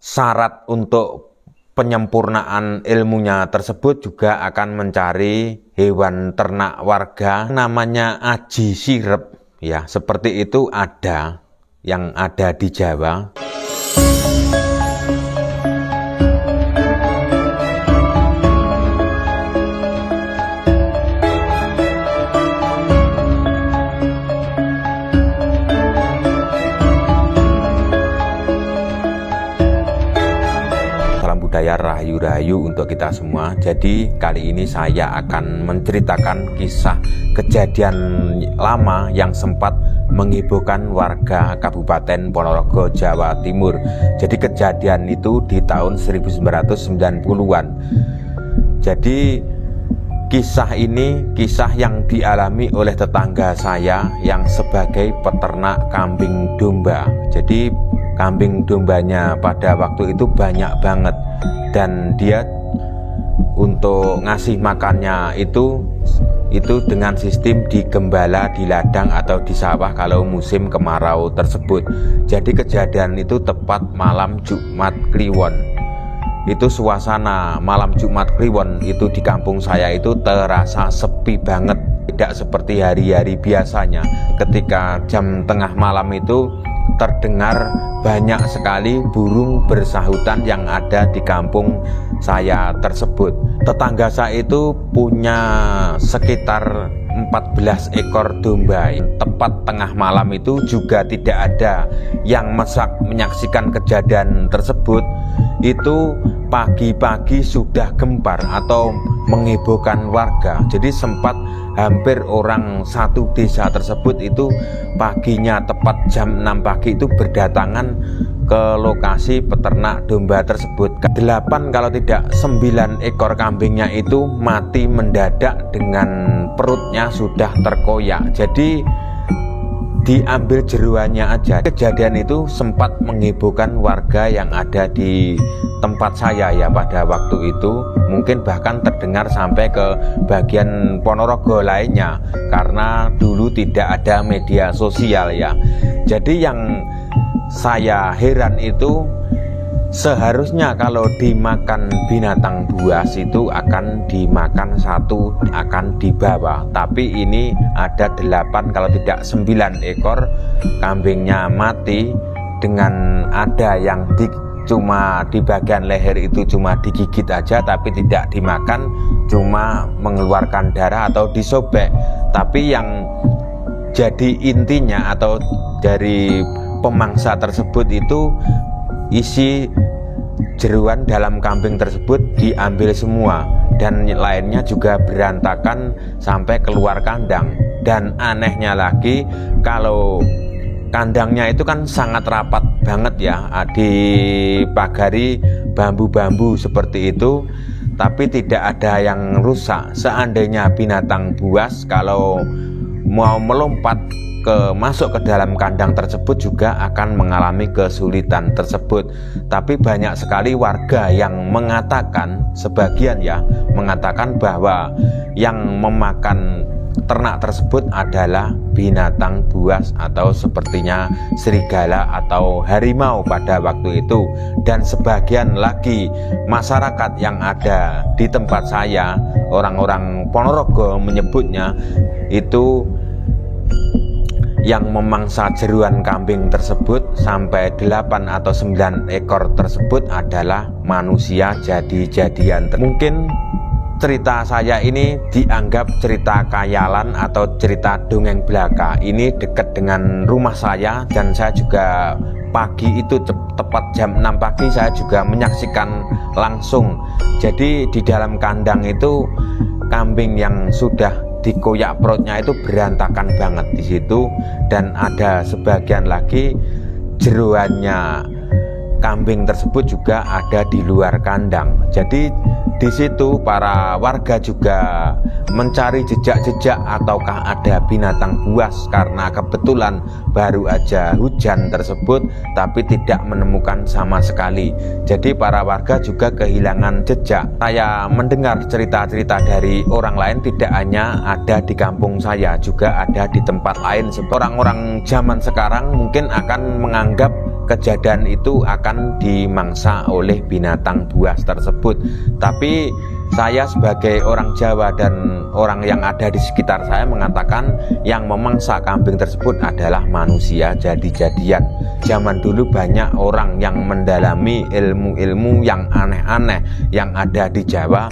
syarat untuk penyempurnaan ilmunya tersebut juga akan mencari hewan ternak warga namanya aji sirep ya, seperti itu ada yang ada di Jawa. Budaya rahayu-rahayu untuk kita semua. Jadi kali ini saya akan menceritakan kisah kejadian lama yang sempat menghebohkan warga Kabupaten Ponorogo, Jawa Timur. Jadi kejadian itu di tahun 1990-an. Jadi kisah ini kisah yang dialami oleh tetangga saya yang sebagai peternak kambing domba. Jadi kambing dombanya pada waktu itu banyak banget, dan dia untuk ngasih makannya itu dengan sistem digembala di ladang atau di sawah kalau musim kemarau tersebut. Jadi kejadian itu tepat malam Jumat Kliwon. Itu suasana malam Jumat Kliwon itu di kampung saya itu terasa sepi banget, tidak seperti hari-hari biasanya. Ketika jam tengah malam itu terdengar banyak sekali burung bersahutan yang ada di kampung saya tersebut. Tetangga saya itu punya sekitar 14 ekor domba. Tepat tengah malam itu juga tidak ada yang menyaksikan kejadian tersebut. Itu pagi-pagi sudah gempar atau menghebohkan warga. Jadi sempat hampir orang satu desa tersebut itu paginya tepat jam 6 pagi itu berdatangan ke lokasi peternak domba tersebut. 8 kalau tidak 9 ekor kambingnya itu mati mendadak dengan perutnya sudah terkoyak. Jadi diambil jeruannya aja. Kejadian itu sempat menghebohkan warga yang ada di tempat saya ya pada waktu itu. Mungkin bahkan terdengar sampai ke bagian Ponorogo lainnya, karena dulu tidak ada media sosial ya. Jadi yang saya heran itu, seharusnya kalau dimakan binatang buas itu akan dimakan satu, akan dibawa. Tapi ini ada 8 kalau tidak 9 ekor kambingnya mati, dengan ada yang cuma di bagian leher itu cuma digigit aja tapi tidak dimakan, cuma mengeluarkan darah atau disobek. Tapi yang jadi intinya atau dari pemangsa tersebut itu isi jeruan dalam kambing tersebut diambil semua, dan lainnya juga berantakan sampai keluar kandang. Dan anehnya lagi, kalau kandangnya itu kan sangat rapat banget ya, dipagari bambu-bambu seperti itu, tapi tidak ada yang rusak. Seandainya binatang buas kalau mau melompat masuk ke dalam kandang tersebut juga akan mengalami kesulitan tersebut. Tapi banyak sekali warga yang mengatakan, sebagian ya, mengatakan bahwa yang memakan ternak tersebut adalah binatang buas atau sepertinya serigala atau harimau pada waktu itu. Dan sebagian lagi masyarakat yang ada di tempat saya, orang-orang Ponorogo menyebutnya itu yang memangsa jeruan kambing tersebut sampai 8 atau 9 ekor tersebut adalah manusia jadi-jadian. Mungkin cerita saya ini dianggap cerita khayalan atau cerita dongeng belaka. Ini dekat dengan rumah saya, dan saya juga pagi itu tepat jam 6 pagi saya juga menyaksikan langsung. Jadi di dalam kandang itu kambing yang sudah dikoyak perutnya itu berantakan banget di situ, dan ada sebagian lagi jeruannya kambing tersebut juga ada di luar kandang. Jadi di situ para warga juga mencari jejak-jejak ataukah ada binatang buas, karena kebetulan baru aja hujan tersebut tapi tidak menemukan sama sekali. Jadi para warga juga kehilangan jejak. Saya mendengar cerita-cerita dari orang lain, tidak hanya ada di kampung saya, juga ada di tempat lain. Orang-orang zaman sekarang mungkin akan menganggap kejadian itu akan dimangsa oleh binatang buas tersebut. Tapi saya sebagai orang Jawa dan orang yang ada di sekitar saya mengatakan yang memangsa kambing tersebut adalah manusia jadi-jadian. Zaman dulu banyak orang yang mendalami ilmu-ilmu yang aneh-aneh yang ada di Jawa.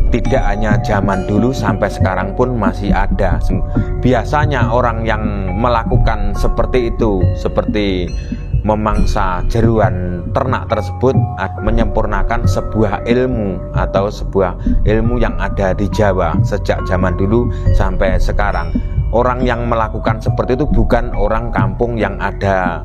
Tidak hanya zaman dulu, sampai sekarang pun masih ada. Biasanya orang yang melakukan seperti itu, seperti memangsa jeruan ternak tersebut, menyempurnakan sebuah ilmu atau sebuah ilmu yang ada di Jawa sejak zaman dulu sampai sekarang. Orang yang melakukan seperti itu bukan orang kampung yang ada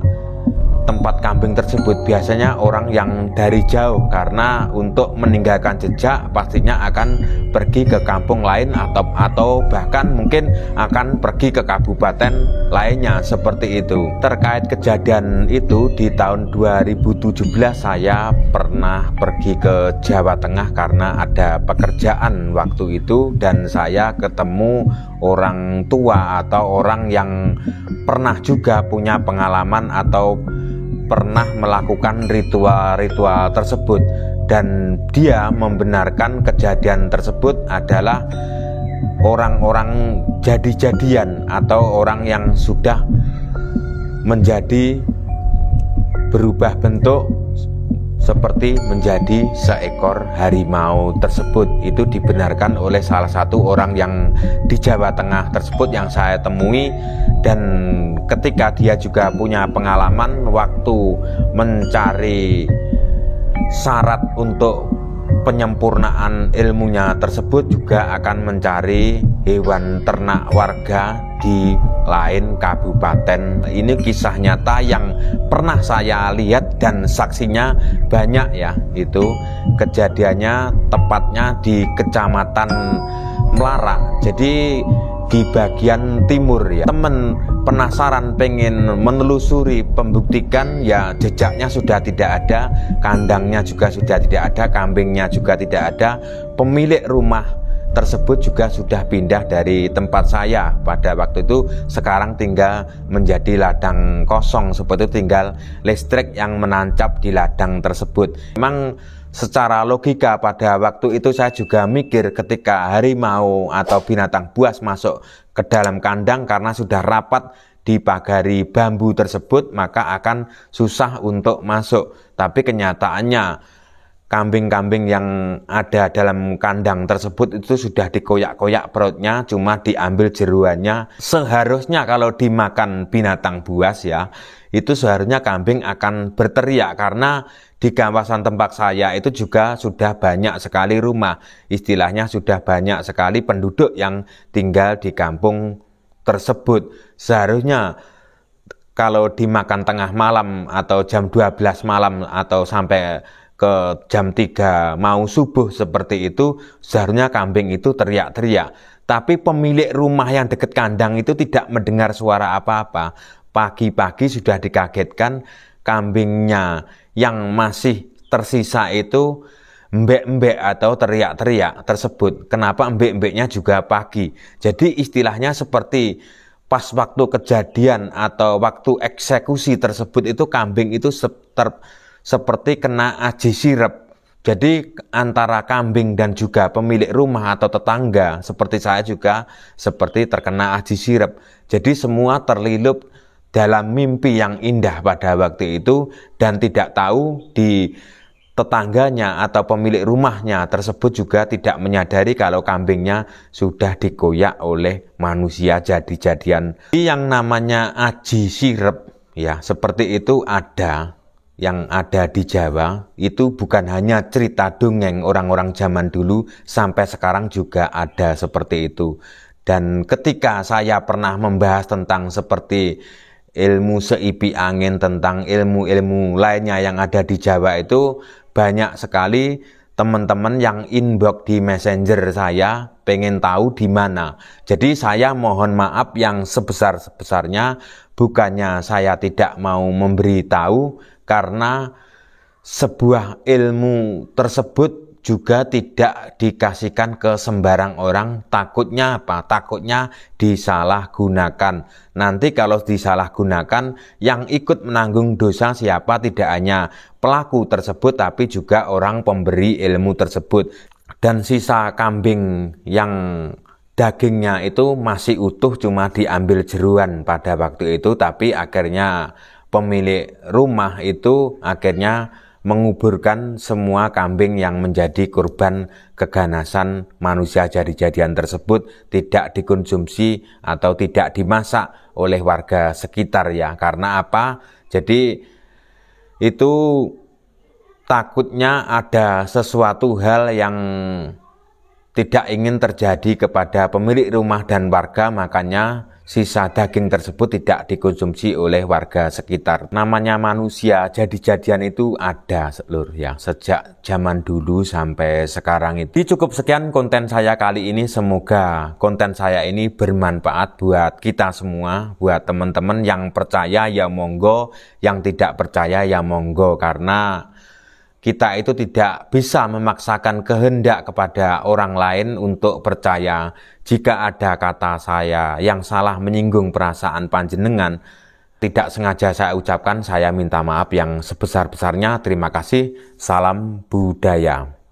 tempat kambing tersebut, biasanya orang yang dari jauh, karena untuk meninggalkan jejak pastinya akan pergi ke kampung lain atau bahkan mungkin akan pergi ke kabupaten lainnya seperti itu. Terkait kejadian itu, di tahun 2017 saya pernah pergi ke Jawa Tengah karena ada pekerjaan waktu itu, dan saya ketemu orang tua atau orang yang pernah juga punya pengalaman atau pernah melakukan ritual-ritual tersebut, dan dia membenarkan kejadian tersebut adalah orang-orang jadi-jadian atau orang yang sudah menjadi berubah bentuk seperti menjadi seekor harimau tersebut. Itu dibenarkan oleh salah satu orang yang di Jawa Tengah tersebut yang saya temui, dan ketika dia juga punya pengalaman waktu mencari syarat untuk penyempurnaan ilmunya tersebut, juga akan mencari hewan ternak warga di lain kabupaten. Ini kisah nyata yang pernah saya lihat dan saksinya banyak ya. Itu kejadiannya tepatnya di Kecamatan Melara, jadi di bagian timur ya. Temen penasaran pengen menelusuri, pembuktikan ya, jejaknya sudah tidak ada, kandangnya juga sudah tidak ada, kambingnya juga tidak ada, pemilik rumah tersebut juga sudah pindah dari tempat saya pada waktu itu. Sekarang tinggal menjadi ladang kosong seperti itu, tinggal listrik yang menancap di ladang tersebut. Memang secara logika pada waktu itu saya juga mikir, ketika harimau atau binatang buas masuk ke dalam kandang karena sudah rapat dipagari bambu tersebut, maka akan susah untuk masuk. Tapi kenyataannya kambing-kambing yang ada dalam kandang tersebut itu sudah dikoyak-koyak perutnya, cuma diambil jeruannya. Seharusnya kalau dimakan binatang buas ya, itu seharusnya kambing akan berteriak, karena di kawasan tempat saya itu juga sudah banyak sekali rumah, istilahnya sudah banyak sekali penduduk yang tinggal di kampung tersebut. Seharusnya kalau dimakan tengah malam atau jam 12 malam atau sampai ke jam 3 mau subuh seperti itu, seharusnya kambing itu teriak-teriak. Tapi pemilik rumah yang dekat kandang itu tidak mendengar suara apa-apa. Pagi-pagi sudah dikagetkan, kambingnya yang masih tersisa itu embek-embek atau teriak-teriak tersebut. Kenapa embek-embeknya juga pagi? Jadi istilahnya seperti pas waktu kejadian atau waktu eksekusi tersebut itu, kambing itu seperti kena aji sirep. Jadi antara kambing dan juga pemilik rumah atau tetangga seperti saya juga seperti terkena aji sirep. Jadi semua terlilut dalam mimpi yang indah pada waktu itu, dan tidak tahu di tetangganya atau pemilik rumahnya tersebut juga tidak menyadari kalau kambingnya sudah dikoyak oleh manusia jadi-jadian. Yang namanya aji sirep ya, seperti itu ada, yang ada di Jawa. Itu bukan hanya cerita dongeng orang-orang zaman dulu, sampai sekarang juga ada seperti itu. Dan ketika saya pernah membahas tentang seperti ilmu seipi angin, tentang ilmu-ilmu lainnya yang ada di Jawa itu, banyak sekali teman-teman yang inbox di messenger saya pengen tahu di mana. Jadi saya mohon maaf yang sebesar-besarnya, bukannya saya tidak mau memberitahu, karena sebuah ilmu tersebut juga tidak dikasihkan ke sembarang orang. Takutnya apa? Takutnya disalahgunakan. Nanti kalau disalahgunakan, yang ikut menanggung dosa siapa? Tidak hanya pelaku tersebut, tapi juga orang pemberi ilmu tersebut. Dan sisa kambing yang dagingnya itu masih utuh, cuma diambil jeruan pada waktu itu, tapi akhirnya pemilik rumah itu akhirnya menguburkan semua kambing yang menjadi kurban keganasan manusia jadi-jadian tersebut, tidak dikonsumsi atau tidak dimasak oleh warga sekitar ya. Karena apa? Jadi itu takutnya ada sesuatu hal yang tidak ingin terjadi kepada pemilik rumah dan warga, makanya sisa daging tersebut tidak dikonsumsi oleh warga sekitar. Namanya manusia jadi-jadian itu ada seluruh ya, sejak zaman dulu sampai sekarang itu. Cukup sekian konten saya kali ini, semoga konten saya ini bermanfaat buat kita semua, buat teman-teman yang percaya ya monggo, yang tidak percaya ya monggo, karena kita itu tidak bisa memaksakan kehendak kepada orang lain untuk percaya. Jika ada kata saya yang salah menyinggung perasaan panjenengan, tidak sengaja saya ucapkan, saya minta maaf yang sebesar-besarnya. Terima kasih. Salam budaya.